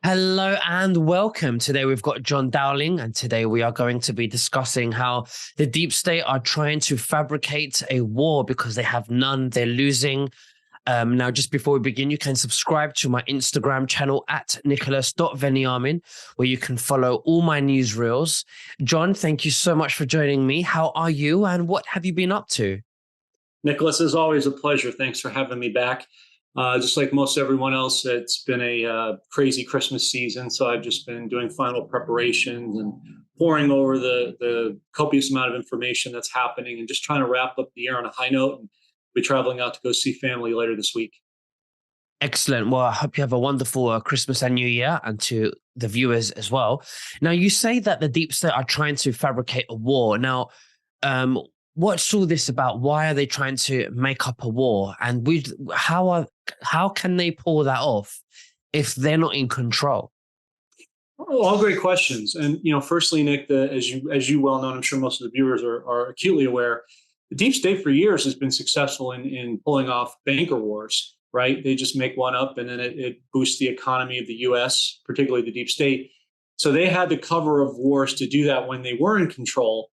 Hello and welcome. Today we've got John Dowling, and today we are going to be discussing how the deep state are trying to fabricate a war because they have none. They're losing. Now, just before we begin, you can subscribe to my Instagram channel at nicholas.veniamin, where you can follow all my newsreels. John, thank you so much for joining me. How are you and what have you been up to? Nicholas, is always a pleasure. Thanks for having me back. Just like most everyone else, it's been a crazy Christmas season, so I've just been doing final preparations and poring over the copious amount of information that's happening, and just trying to wrap up the year on a high note. And be traveling out to go see family later this week. Excellent. Well, I hope you have a wonderful Christmas and New Year, and to the viewers as well. Now, you say that the deep state are trying to fabricate a war. Now, um, what's all this about? Why are they trying to make up a war? And how can they pull that off if they're not in control? Oh, all great questions. And firstly, Nick, as you well know, and I'm sure most of the viewers are acutely aware, the deep state for years has been successful in pulling off banker wars. Right? They just make one up, and then it boosts the economy of the U.S., particularly the deep state. So they had the cover of wars to do that when they were in control.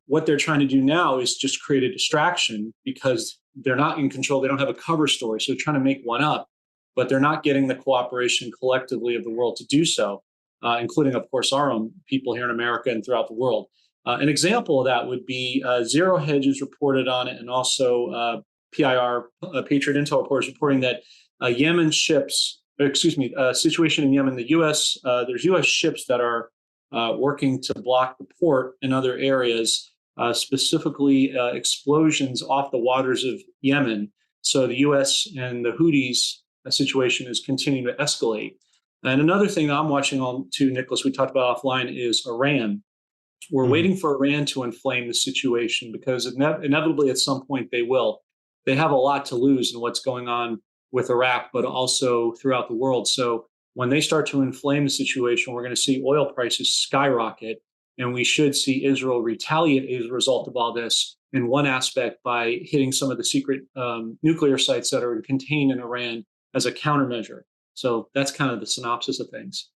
What they're trying to do now is just create a distraction because they're not in control. They don't have a cover story, so they're trying to make one up, but they're not getting the cooperation collectively of the world to do so, including, of course, our own people here in America and throughout the world. An example of that would be Zero Hedge is reported on it, and also PIR, Patriot Intel report is reporting that Yemen ships, situation in Yemen, the U.S., there's U.S. ships that are working to block the port in other areas, specifically explosions off the waters of Yemen. So the U.S. and the Houthis situation is continuing to escalate. And another thing I'm watching on too, Nicholas, we talked about offline, is Iran. We're waiting for Iran to inflame the situation because inevitably at some point they will. They have a lot to lose in what's going on with Iraq, but also throughout the world. So when they start to inflame the situation, we're going to see oil prices skyrocket, and we should see Israel retaliate as a result of all this in one aspect by hitting some of the secret nuclear sites that are contained in Iran as a countermeasure. So that's kind of the synopsis of things.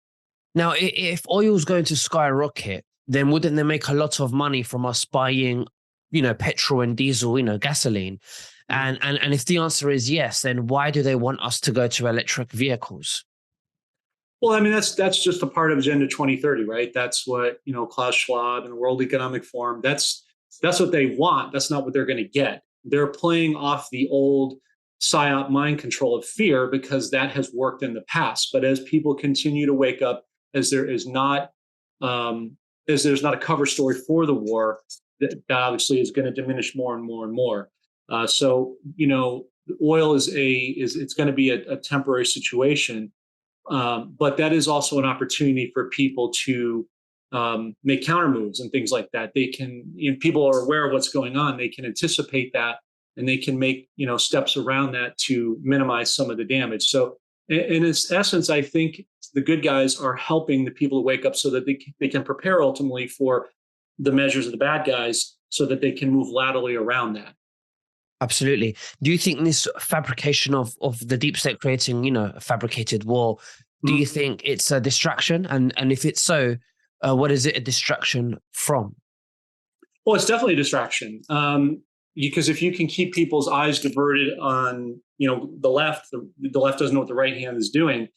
Now, if oil's going to skyrocket, then wouldn't they make a lot of money from us buying, petrol and diesel, gasoline? And if the answer is yes, then why do they want us to go to electric vehicles? Well, I mean, that's just a part of Agenda 2030, right? That's what, Klaus Schwab and the World Economic Forum, that's what they want. That's not what they're going to get. They're playing off the old psyop mind control of fear because that has worked in the past. But as people continue to wake up, as there's not a cover story for the war, that obviously is going to diminish more and more and more. So oil is it's going to be a temporary situation, but that is also an opportunity for people to make counter moves and things like that. They can, people are aware of what's going on. They can anticipate that, and they can make steps around that to minimize some of the damage. So, in its essence, I think the good guys are helping the people to wake up so that they can prepare ultimately for the measures of the bad guys, so that they can move laterally around that. Absolutely. Do you think this fabrication of the deep state creating, a fabricated war, do you think it's a distraction? And if it's so, what is it a distraction from? Well, it's definitely a distraction. Because if you can keep people's eyes diverted on, the left doesn't know what the right hand is doing.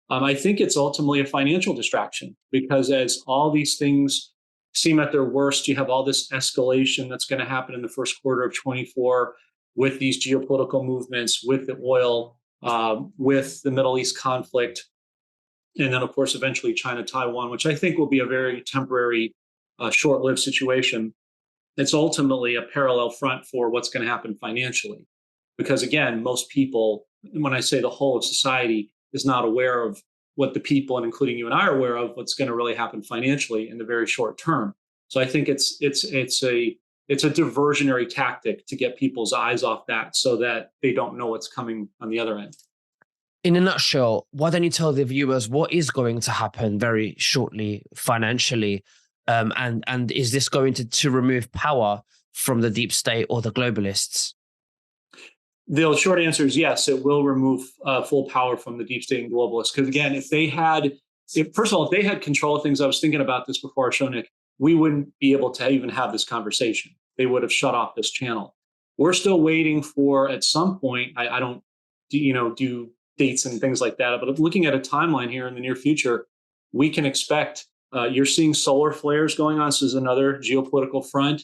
I think it's ultimately a financial distraction, because as all these things seem at their worst, you have all this escalation that's going to happen in the first quarter of 24 with these geopolitical movements, with the oil, with the Middle East conflict, and then, of course, eventually China, Taiwan, which I think will be a very temporary, short-lived situation. It's ultimately a parallel front for what's going to happen financially. Because again, most people, when I say the whole of society, is not aware of what the people, and including you and I, are aware of what's going to really happen financially in the very short term. So I think it's a diversionary tactic to get people's eyes off that, so that they don't know what's coming on the other end. In a nutshell, why don't you tell the viewers what is going to happen very shortly financially? And is this going to remove power from the deep state or the globalists? The short answer is yes, it will remove full power from the deep state and globalists. Because again, first of all, if they had control of things, I was thinking about this before our show, Nick, we wouldn't be able to even have this conversation. They would have shut off this channel. We're still waiting for, at some point, I don't, do dates and things like that, but looking at a timeline here in the near future, we can expect. You're seeing solar flares going on. This is another geopolitical front.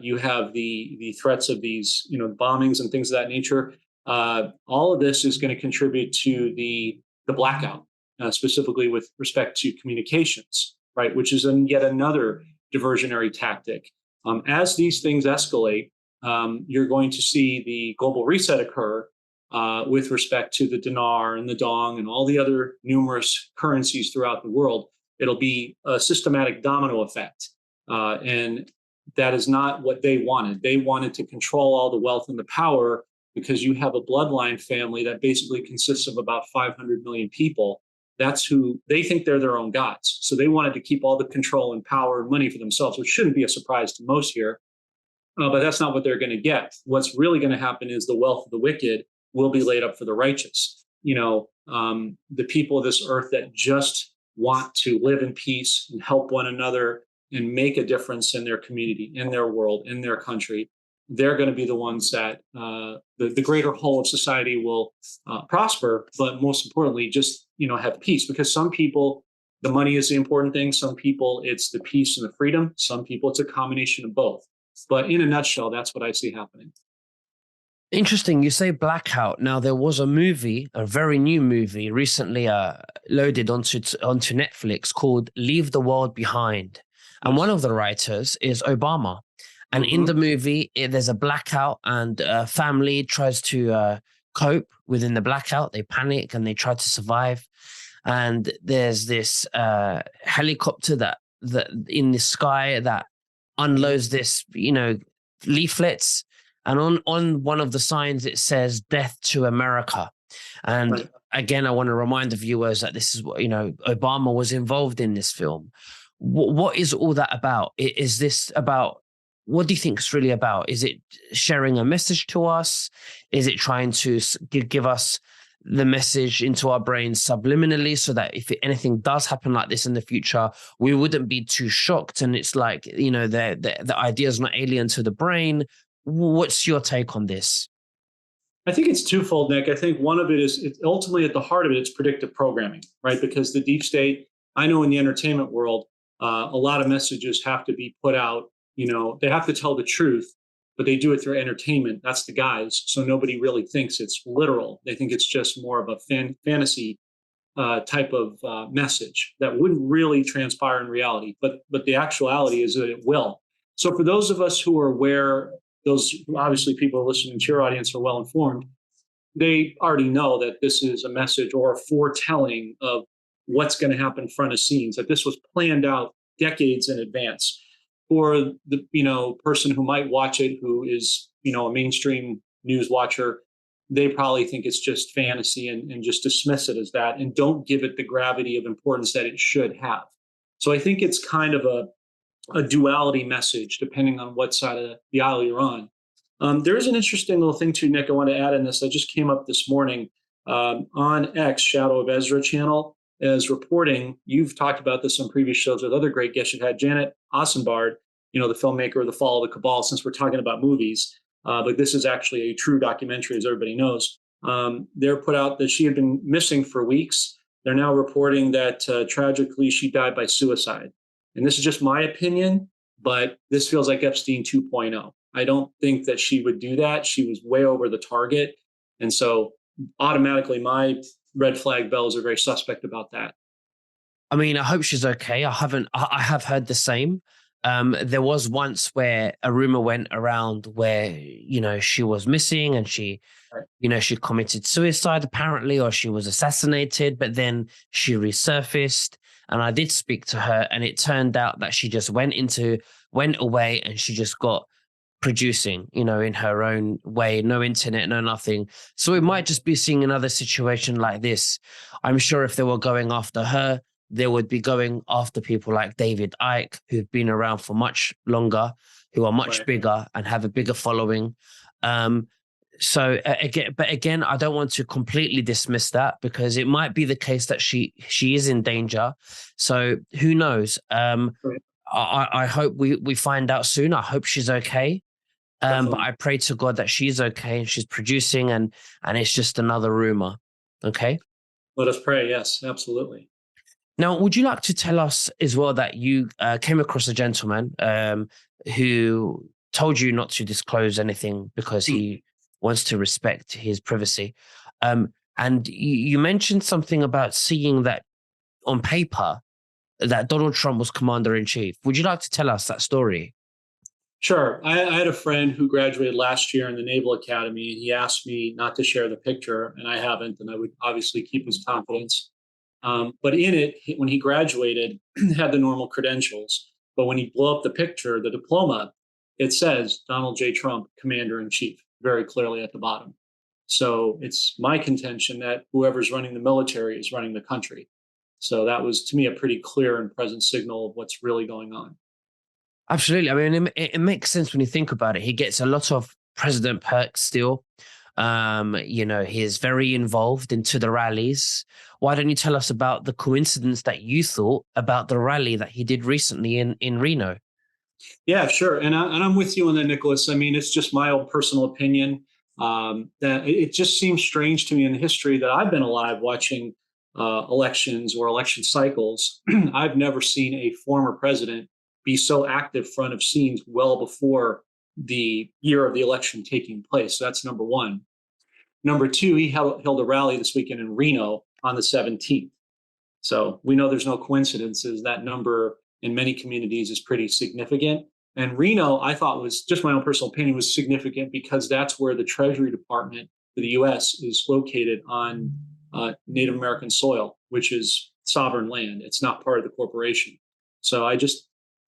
You have the threats of these, bombings and things of that nature. All of this is going to contribute to the blackout, specifically with respect to communications, right? Which is yet another diversionary tactic. As these things escalate, you're going to see the global reset occur with respect to the dinar and the dong and all the other numerous currencies throughout the world. It'll be a systematic domino effect, and that is not what they wanted. They wanted to control all the wealth and the power because you have a bloodline family that basically consists of about 500 million people. That's who they think they're their own gods. So they wanted to keep all the control and power and money for themselves, which shouldn't be a surprise to most here. But that's not what they're going to get. What's really going to happen is the wealth of the wicked will be laid up for the righteous. The people of this earth that just want to live in peace and help one another and make a difference in their community, in their world, in their country, they're going to be the ones that the greater whole of society will prosper, but most importantly, just have peace. Because some people, the money is the important thing. Some people, it's the peace and the freedom. Some people, it's a combination of both. But in a nutshell, that's what I see happening. Interesting. You say blackout. Now, there was a movie, a very new movie, recently loaded onto Netflix called Leave the World Behind. And one of the writers is Obama. And in the movie, there's a blackout and a family tries to cope within the blackout. They panic and they try to survive. And there's this helicopter that in the sky that unloads this, leaflets. And on one of the signs, it says "Death to America." And again, I want to remind the viewers that this is what, Obama was involved in this film. What is all that about? Is this about, what do you think it's really about? Is it sharing a message to us? Is it trying to give us the message into our brains subliminally so that if anything does happen like this in the future, we wouldn't be too shocked? And it's like, the idea is not alien to the brain. What's your take on this? I think it's twofold, Nick. I think one of it is, it's ultimately at the heart of it, it's predictive programming, right? Because the deep state, I know in the entertainment world, a lot of messages have to be put out. They have to tell the truth, but they do it through entertainment. That's the guise. So nobody really thinks it's literal. They think it's just more of a fantasy type of message that wouldn't really transpire in reality. But the actuality is that it will. So for those of us who are aware, those obviously people listening to your audience are well informed, they already know that this is a message or a foretelling of what's going to happen front of scenes, that this was planned out decades in advance. For the person who might watch it, who is a mainstream news watcher, they probably think it's just fantasy and just dismiss it as that and don't give it the gravity of importance that it should have. So I think it's kind of a duality message depending on what side of the aisle you're on. There is an interesting little thing too, Nick, I want to add in this that just came up this morning on X, Shadow of Ezra channel is reporting. You've talked about this on previous shows with other great guests. You've had Janet Ossenbard, the filmmaker of The Fall of the Cabal, since we're talking about movies. But this is actually a true documentary, as everybody knows. They're put out that she had been missing for weeks. They're now reporting that tragically she died by suicide. And this is just my opinion, but this feels like Epstein 2.0. I don't think that she would do that. She was way over the target. And so automatically my red flag bells are very suspect about that. I mean, I hope she's okay. I have heard the same. There was once where a rumor went around where, she was missing and she committed suicide apparently, or she was assassinated, but then she resurfaced. And I did speak to her and it turned out that she just went away and she just got producing, in her own way, no internet, no nothing. So we might just be seeing another situation like this. I'm sure if they were going after her, they would be going after people like David Icke, who've been around for much longer, who are much bigger and have a bigger following. So again, I don't want to completely dismiss that because it might be the case that she is in danger. So who knows? Right. I hope we find out soon. I hope she's okay. But Definitely. I pray to God that she's okay and she's producing and it's just another rumor. Okay. Let us pray. Yes, absolutely. Now, would you like to tell us as well that you came across a gentleman who told you not to disclose anything because Hmm. he wants to respect his privacy? And you mentioned something about seeing that on paper that Donald Trump was commander in chief. Would you like to tell us that story? Sure. I had a friend who graduated last year in the Naval Academy, and he asked me not to share the picture, and I haven't, and I would obviously keep his confidence. But in it, when he graduated, had the normal credentials. But when he blew up the picture, the diploma, it says Donald J. Trump, Commander in Chief, very clearly at the bottom. So it's my contention that whoever's running the military is running the country. So that was, to me, a pretty clear and present signal of what's really going on. Absolutely. I mean, it makes sense when you think about it. He gets a lot of president perks still. He's very involved into the rallies. Why don't you tell us about the coincidence that you thought about the rally that he did recently in Reno? Yeah, sure. And I'm with you on that, Nicholas. I mean, it's just my own personal opinion that it just seems strange to me in the history that I've been alive watching elections or election cycles. I've never seen a former president be so active front of scenes well before the year of the election taking place. So that's number one. Number two, he held a rally this weekend in Reno on the 17th. So we know there's no coincidences. That number in many communities is pretty significant. And Reno, I thought was just my own personal opinion, was significant because that's where the Treasury Department for the U.S. is located on Native American soil, which is sovereign land. It's not part of the corporation. So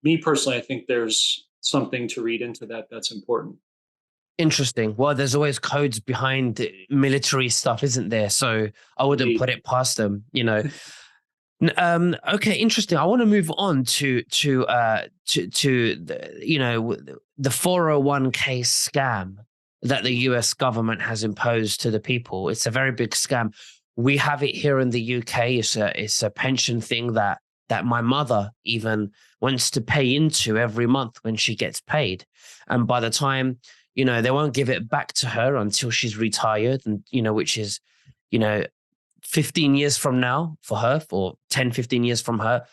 me personally, I think there's something to read into that that's important. Interesting. Well, there's always codes behind military stuff, isn't there? So I wouldn't Indeed. put it past them. Okay, interesting. I want to move on to the 401k scam that the US government has imposed to the people. It's a very big scam. We have it here in the UK. It's a pension thing that my mother even wants to pay into every month when she gets paid. And by the time, they won't give it back to her until she's retired, and which is, you know 15 years from now for her, for 10, 15 years from her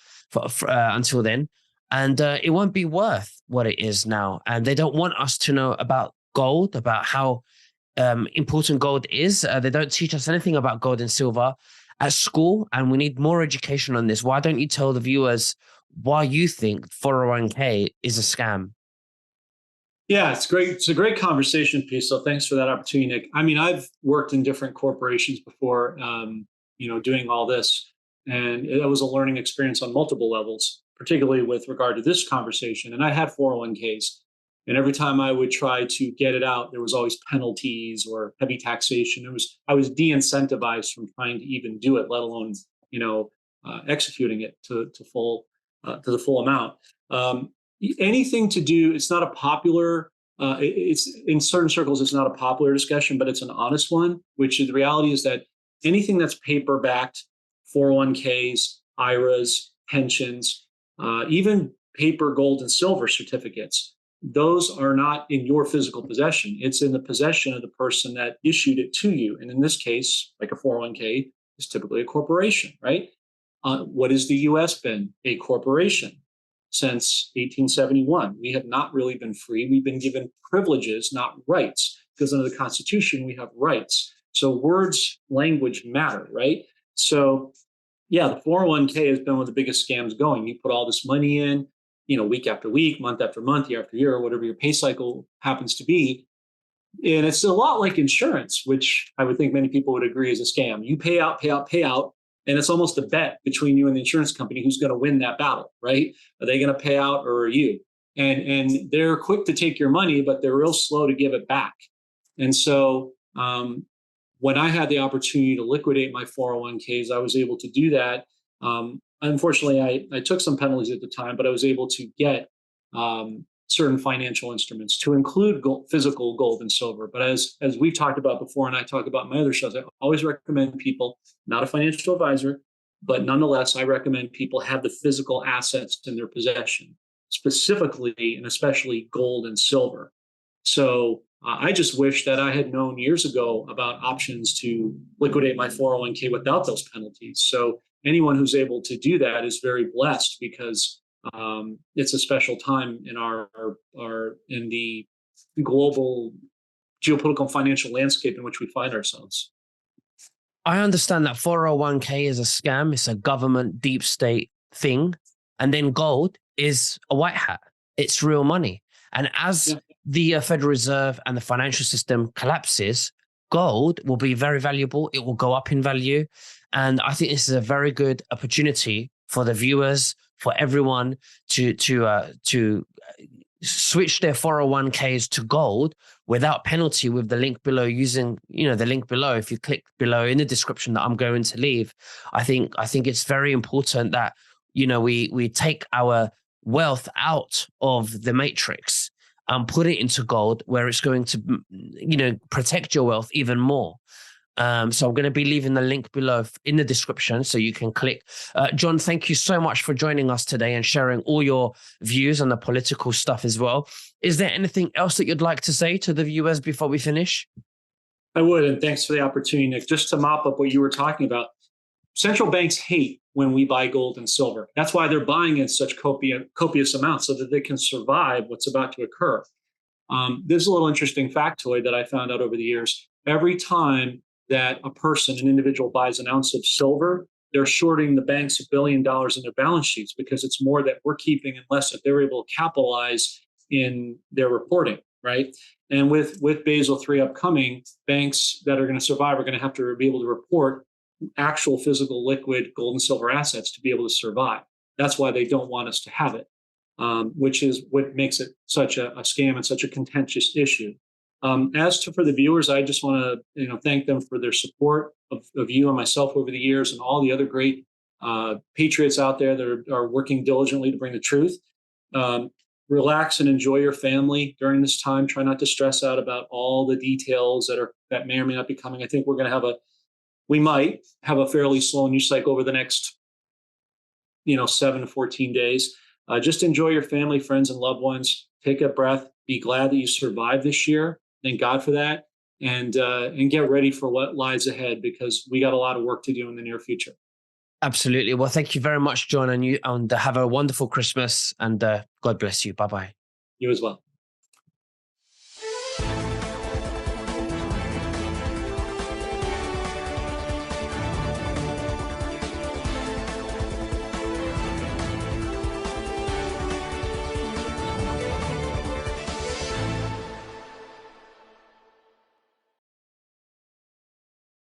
until then. And it won't be worth what it is now. And they don't want us to know about gold, about how important gold is. They don't teach us anything about gold and silver at school. And we need more education on this. Why don't you tell the viewers why you think 401k is a scam? Yeah, it's great. It's a great conversation piece. So thanks for that opportunity, Nick. I mean, I've worked in different corporations before, doing all this, and it was a learning experience on multiple levels, particularly with regard to this conversation. And I had 401ks, and every time I would try to get it out, there was always penalties or heavy taxation. I was de-incentivized from trying to even do it, let alone executing it to the full amount. Um, Anything to do, it's not a popular it's in certain circles it's not a popular discussion, but it's an honest one, which is the reality is that anything that's paper backed, 401ks, iras, pensions, even paper gold and silver certificates, those are not in your physical possession. It's in the possession of the person that issued it to you, and in this case, like a 401k is typically a corporation, right? What has the US been? A corporation since 1871. We have not really been free. We've been given privileges, not rights, because under the Constitution, we have rights. So words, language matter, right? So, yeah, the 401k has been one of the biggest scams going. You put all this money in, week after week, month after month, year after year, whatever your pay cycle happens to be. And it's a lot like insurance, which I would think many people would agree is a scam. You pay out, pay out, pay out. And it's almost a bet between you and the insurance company who's going to win that battle, right? Are they going to pay out or are you? And they're quick to take your money, but they're real slow to give it back. And so when I had the opportunity to liquidate my 401ks, I was able to do that. Unfortunately, I took some penalties at the time, but I was able to get certain financial instruments, to include physical gold and silver. But as we've talked about before, and I talk about in my other shows, I always recommend people, not a financial advisor, but nonetheless, I recommend people have the physical assets in their possession, specifically and especially gold and silver. So I just wish that I had known years ago about options to liquidate my 401k without those penalties. So anyone who's able to do that is very blessed, because it's a special time in in the global geopolitical and financial landscape in which we find ourselves. I understand that 401k is a scam. It's a government deep state thing. And then gold is a white hat. It's real money. And as the Federal Reserve and the financial system collapses, gold will be very valuable. It will go up in value. And I think this is a very good opportunity for the viewers, for everyone to switch their 401ks to gold without penalty with the link below, using, the link below. If you click below in the description that I'm going to leave, I think it's very important that, we take our wealth out of the matrix and put it into gold, where it's going to, protect your wealth even more. So I'm going to be leaving the link below in the description so you can click. John, thank you so much for joining us today and sharing all your views on the political stuff as well. Is there anything else that you'd like to say to the viewers before we finish? I would, and thanks for the opportunity, Nick. Just to mop up what you were talking about, central banks hate when we buy gold and silver. That's why they're buying in such copious amounts, so that they can survive what's about to occur. There's a little interesting factoid that I found out over the years. Every time that a person, an individual, buys an ounce of silver, they're shorting the banks $1 billion in their balance sheets, because it's more that we're keeping and less that they're able to capitalize in their reporting, right? And with Basel III upcoming, banks that are going to survive are going to have to be able to report actual physical liquid gold and silver assets to be able to survive. That's why they don't want us to have it, which is what makes it such a scam and such a contentious issue. As for the viewers, I just want to thank them for their support of you and myself over the years, and all the other great patriots out there that are working diligently to bring the truth. Relax and enjoy your family during this time. Try not to stress out about all the details that may or may not be coming. I think we might have a fairly slow news cycle over the next 7 to 14 days. Just enjoy your family, friends, and loved ones. Take a breath. Be glad that you survived this year. Thank God for that, and get ready for what lies ahead, because we got a lot of work to do in the near future. Absolutely. Well, thank you very much, John, and have a wonderful Christmas, and God bless you. Bye-bye. You as well.